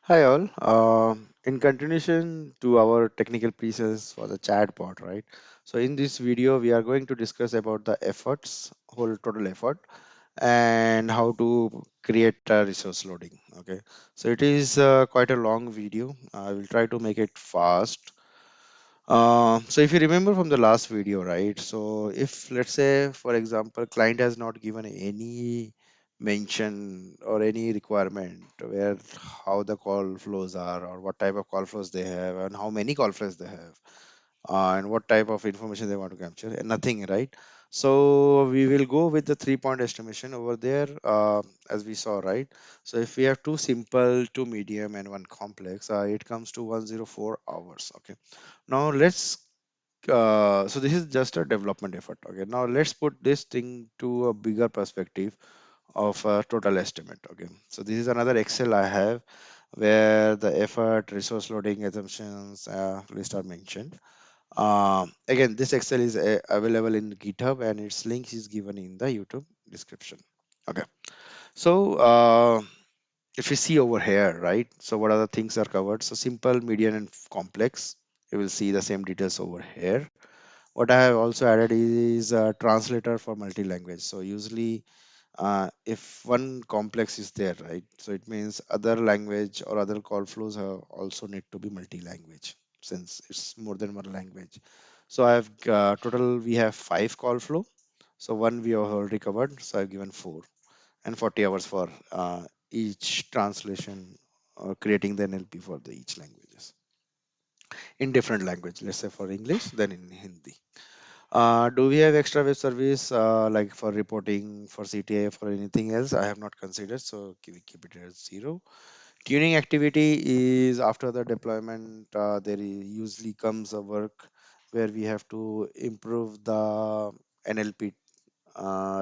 Hi all. In continuation to our technical pieces for the chatbot, right? So in this video, we are going to discuss about the efforts, whole total effort, and how to create a resource loading. Okay. So it is quite a long video. I will try to make it fast. So if you remember from the last video, right? So if let's say, for example, client has not given any mention or any requirement where how the call flows are or what type of call flows they have and how many call flows they have and what type of information they want to capture and nothing, right? So we will go with the 3 point estimation over there, as we saw, right? So if we have two simple, two medium and one complex, it comes to 104 hours. Okay. Now let's so this is just a development effort. Okay, now let's put this thing to a bigger perspective of a total estimate. Okay, so this is another Excel I have where the effort, resource loading, assumptions list are mentioned. Again, this Excel is available in GitHub and its link is given in the YouTube description. Okay, so if you see over here, right? So what are the things are covered? So simple, medium, and complex. You will see the same details over here. What I have also added is a translator for multi-language. So usually, if one complex is there, right? So it means other language or other call flows have also need to be multi-language since it's more than one language. So I have total we have five call flow. So one we have already covered. So I've given four and 40 hours for each translation, creating the NLP for the each languages in different language. Let's say for English, then in Hindi. Do we have extra web service like for reporting, for CTA, for anything else? I have not considered, so keep it at zero. Tuning activity is after the deployment. Usually comes a work where we have to improve the NLP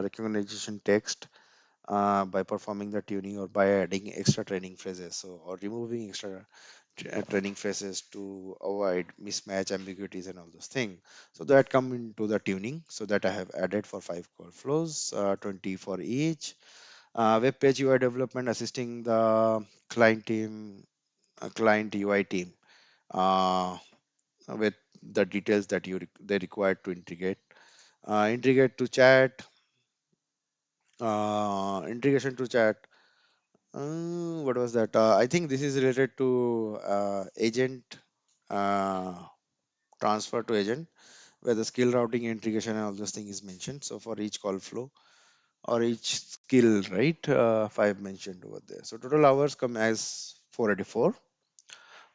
recognition text by performing the tuning or by adding extra training phrases, so or removing extra training phrases to avoid mismatch ambiguities and all those things, so that come into the tuning, so that I have added for five call flows, 20 for each. Web page UI development, assisting the client team, client UI team, uh, with the details that they required to integrate to chat, integration to chat. What was that? I think this is related to agent, uh, transfer to agent, where the skill routing, integration, and all those things is mentioned. So for each call flow or each skill, right? Five mentioned over there. So total hours come as 484.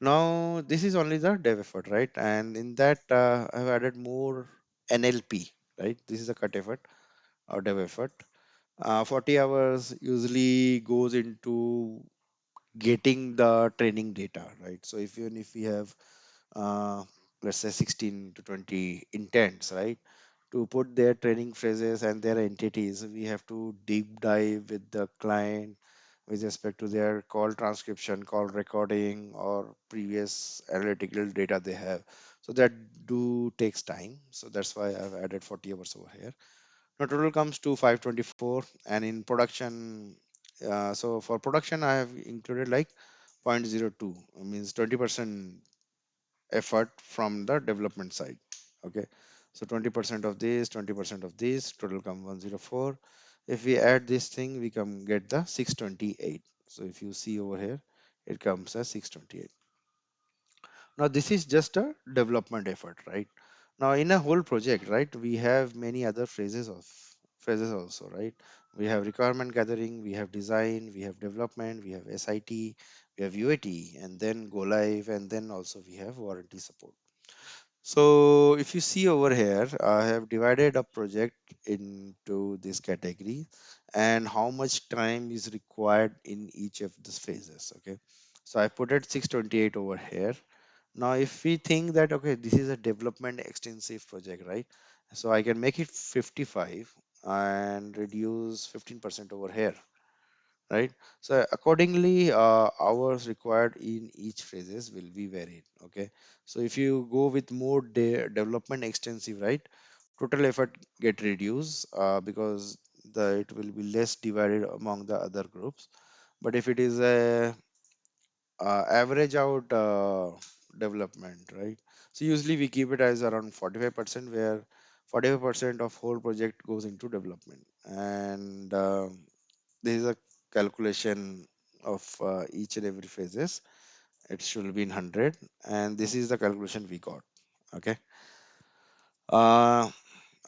Now this is only the dev effort, right? And in that I've added more NLP, right? This is a cut effort or dev effort. 40 hours usually goes into getting the training data, right? So if even if we have uh, let's say 16 to 20 intents, right, to put their training phrases and their entities, we have to deep dive with the client with respect to their call transcription, call recording, or previous analytical data they have. So that do takes time. So that's why I've added 40 hours over here. Now total comes to 524, and in production, so for production I have included like 0.02, means 20% effort from the development side. Okay, so 20% of this, 20% of this, total come 104. If we add this thing, we come get the 628. So if you see over here, it comes as 628. Now this is just a development effort, right? Now in a whole project, right, we have many other phases also, right? We have requirement gathering, we have design, we have development, we have SIT, we have UAT, and then go live, and then also we have warranty support. So if you see over here, I have divided a project into this category and how much time is required in each of these phases. Okay. So I put it 628 over here. Now, if we think that, okay, this is a development extensive project, right? So I can make it 55 and reduce 15% over here, right? So accordingly, hours required in each phases will be varied. Okay. So if you go with more development extensive, right, total effort get reduced because it will be less divided among the other groups. But if it is a average out development, right? So usually we keep it as around 45%, where 45% of whole project goes into development. And this is a calculation of each and every phases. It should be in 100, and this is the calculation we got. Okay. Uh,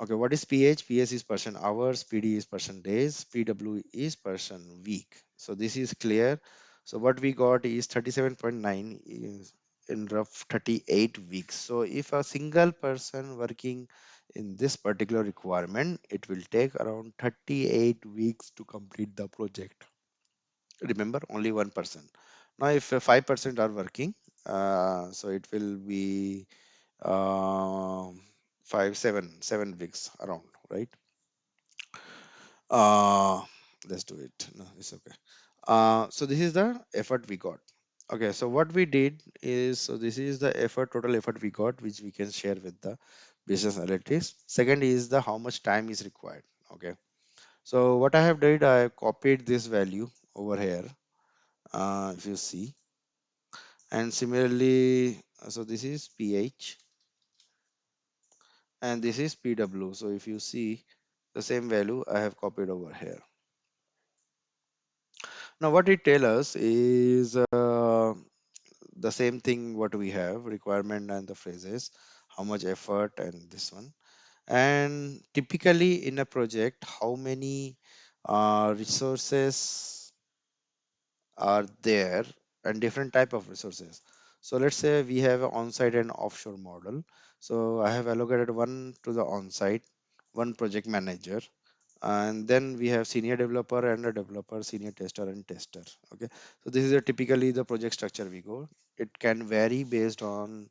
okay, what is PH? PH is person hours, PD is person days, PW is person week. So this is clear. So what we got is 37.9 is in rough 38 weeks. So if a single person working in this particular requirement, it will take around 38 weeks to complete the project. Remember, only one person. Now if 5% are working, so it will be um, 7 weeks around, right? uh let's do it. No, it's okay. So this is the effort we got. Okay, so what we did is, so this is the effort, total effort we got, which we can share with the business analytics. Second is the how much time is required. Okay, so what I have did, I copied this value over here, if you see. And similarly, so this is pH and this is PW. So if you see, the same value I have copied over here. Now what it tell us is the same thing what we have, requirement and the phrases, how much effort and this one. And typically in a project, how many resources are there, and different type of resources. So let's say we have an on-site and offshore model. So I have allocated one to the on-site, one project manager, and then we have senior developer and a developer, senior tester and tester. Okay, so this is a typically the project structure we go. It can vary based on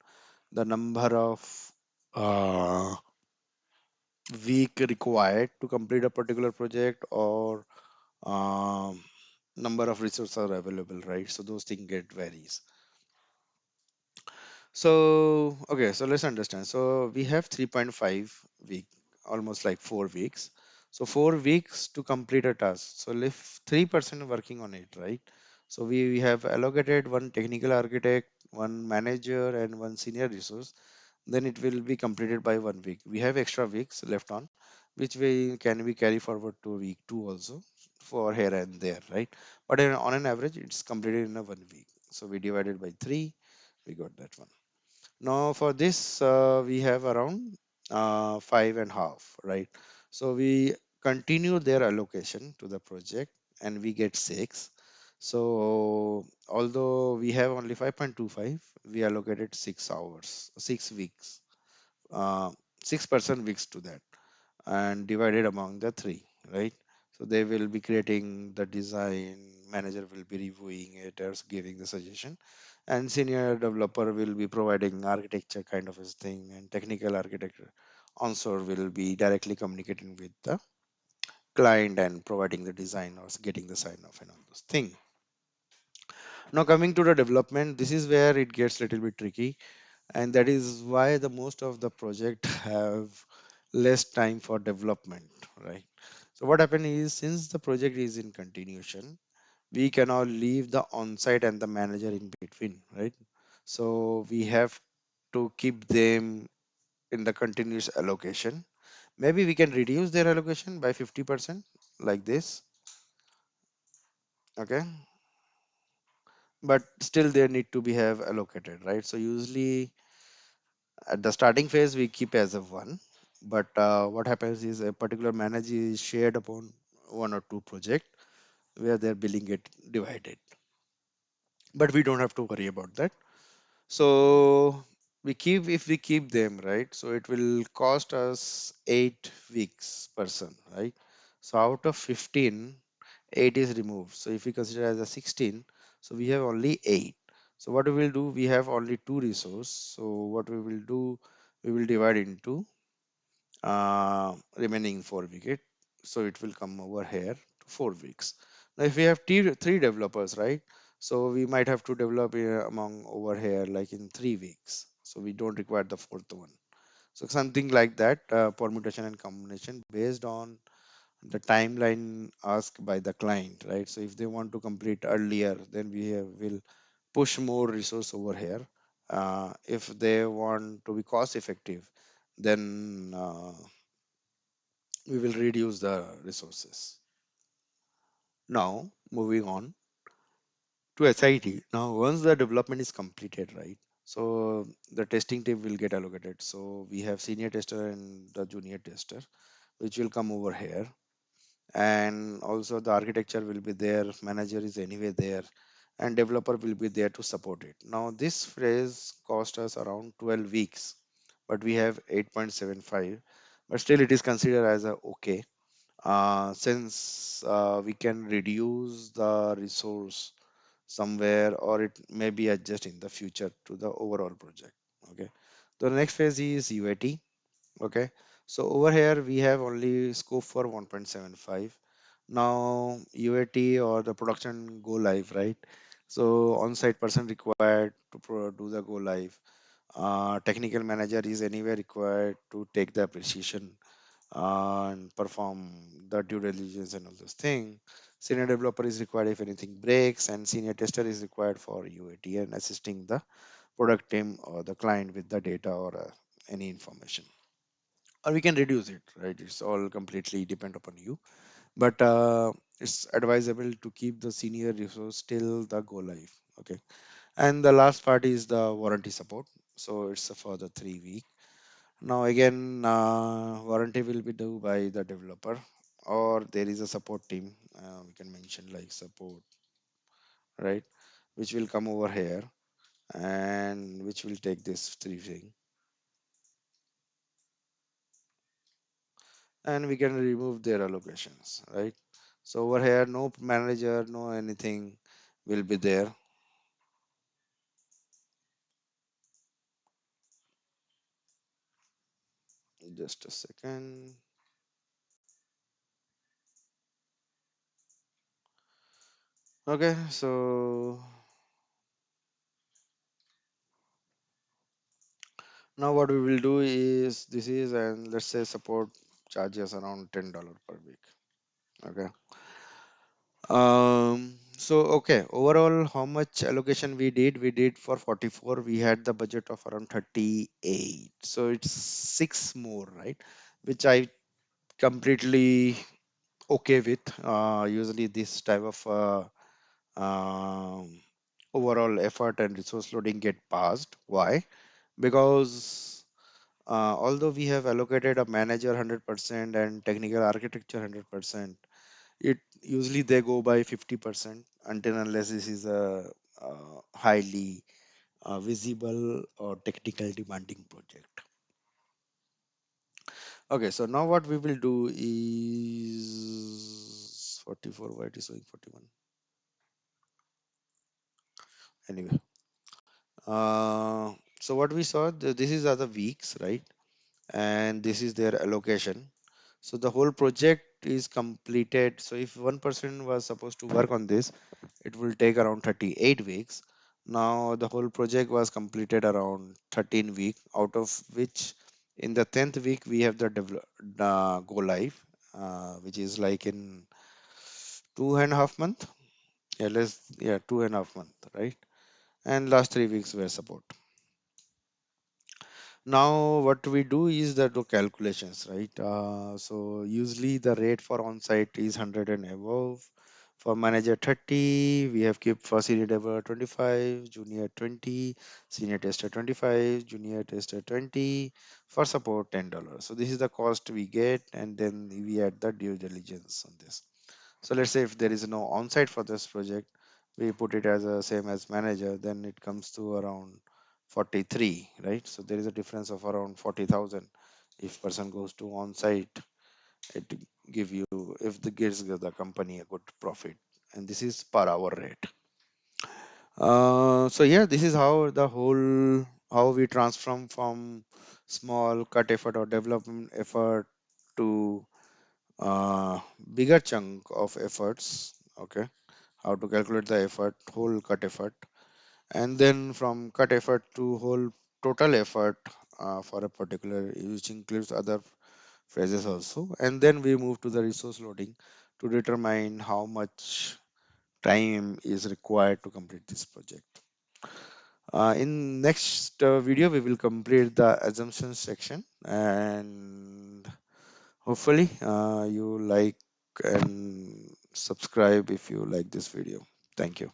the number of uh, week required to complete a particular project, or um, number of resources are available, right? So those things get varies. So, okay, so let's understand. So we have 3.5 week, almost like 4 weeks. So 4 weeks to complete a task. So if 3% working on it, right? So we have allocated one technical architect, one manager, and one senior resource. Then it will be completed by 1 week. We have extra weeks left on, which we can we carry forward to week two also for here and there, right? But on an average, it's completed in a 1 week. So we divided by three, we got that one. Now for this, we have around 5.5, right? So we continue their allocation to the project and we get 6. So although we have only 5.25, we allocated 6 hours, 6 weeks, uh, 6% weeks to that, and divided among the three, right? So they will be creating the design, manager will be reviewing it or giving the suggestion, and senior developer will be providing architecture kind of a thing, and technical architecture onshore will be directly communicating with the client and providing the design or getting the sign off and all those things. Now coming to the development, this is where it gets a little bit tricky, and that is why the most of the project have less time for development, right? So what happened is, since the project is in continuation, we cannot leave the on-site and the manager in between, right? So we have to keep them in the continuous allocation. Maybe we can reduce their allocation by 50%, like this. Okay, but still they need to be have allocated, right? So usually at the starting phase we keep as a one, but what happens is a particular manager is shared upon one or two project where their billing get divided, but we don't have to worry about that. So we keep, if we keep them, right, so it will cost us 8 weeks person, right? So out of 15, 8 is removed. So if we consider as a 16, so we have only 8. So what we will do, we have only two resource. So what we will do, we will divide into remaining 4 weeks. So it will come over here to 4 weeks. Now, if we have three developers, right? So we might have to develop among over here like in 3 weeks. So we don't require the fourth one. So something like that, permutation and combination based on the timeline asked by the client, right? So if they want to complete earlier, then we will push more resource over here. If they want to be cost effective, then we will reduce the resources. Now, moving on to SIT. Now, once the development is completed, right? So the testing team will get allocated. So we have senior tester and the junior tester, which will come over here. And also the architecture will be there, manager is anyway there, and developer will be there to support it. Now this phrase cost us around 12 weeks, but we have 8.75, but still it is considered as a okay, since we can reduce the resource somewhere, or it may be adjust in the future to the overall project. Okay, the next phase is UAT. Okay, so over here we have only scope for 1.75. Now UAT or the production go live, right? So on-site person required to do the go live. Technical manager is anywhere required to take the precision and perform the due diligence and all those things. Senior developer is required if anything breaks, and senior tester is required for UAT and assisting the product team or the client with the data or any information. Or we can reduce it, right? It's all completely depend upon you, but it's advisable to keep the senior resource till the go live. Okay, and the last part is the warranty support. So it's for the 3 week. Now again, warranty will be due by the developer, or there is a support team. We can mention like support, right, which will come over here and which will take this three thing, and we can remove their allocations, right? So over here, no manager, no anything will be there. Just a second. Okay, so now what we will do is this is, and let's say support charges around $10 per week. Okay. So okay, overall, how much allocation we did? We did for 44. We had the budget of around 38. So it's six more, right? Which I completely okay with. Usually this type of um, overall effort and resource loading get passed. Why? Because although we have allocated a manager 100% and technical architecture 100%, it usually they go by 50% until unless this is a highly visible or technical demanding project. Okay, so now what we will do is 44. Why it is showing 41? Anyway, uh, so what we saw, this is other weeks, right? And this is their allocation. So the whole project is completed. So if one person was supposed to work on this, it will take around 38 weeks. Now the whole project was completed around 13 weeks, out of which in the 10th week we have the go live, which is like in 2.5 month. Yeah, yeah, 2.5 month, right? And last 3 weeks were support. Now, what we do is the do calculations, right? So usually the rate for on-site is 100 and above. For manager 30, we have kept for senior developer 25, junior 20, senior tester 25, junior tester 20, for support $10. So this is the cost we get, and then we add the due diligence on this. So let's say if there is no on-site for this project, we put it as a same as manager, then it comes to around 43, right? So there is a difference of around 40,000. If person goes to on-site, it give you, if the gives the company a good profit, and this is per hour rate. So yeah, this is how the whole, how we transform from small cut effort or development effort to bigger chunk of efforts. Okay, how to calculate the effort, whole cut effort, and then from cut effort to whole total effort for a particular, which includes other phases also, and then we move to the resource loading to determine how much time is required to complete this project. In next video, we will complete the assumption section, and hopefully you like and subscribe if you like this video. Thank you.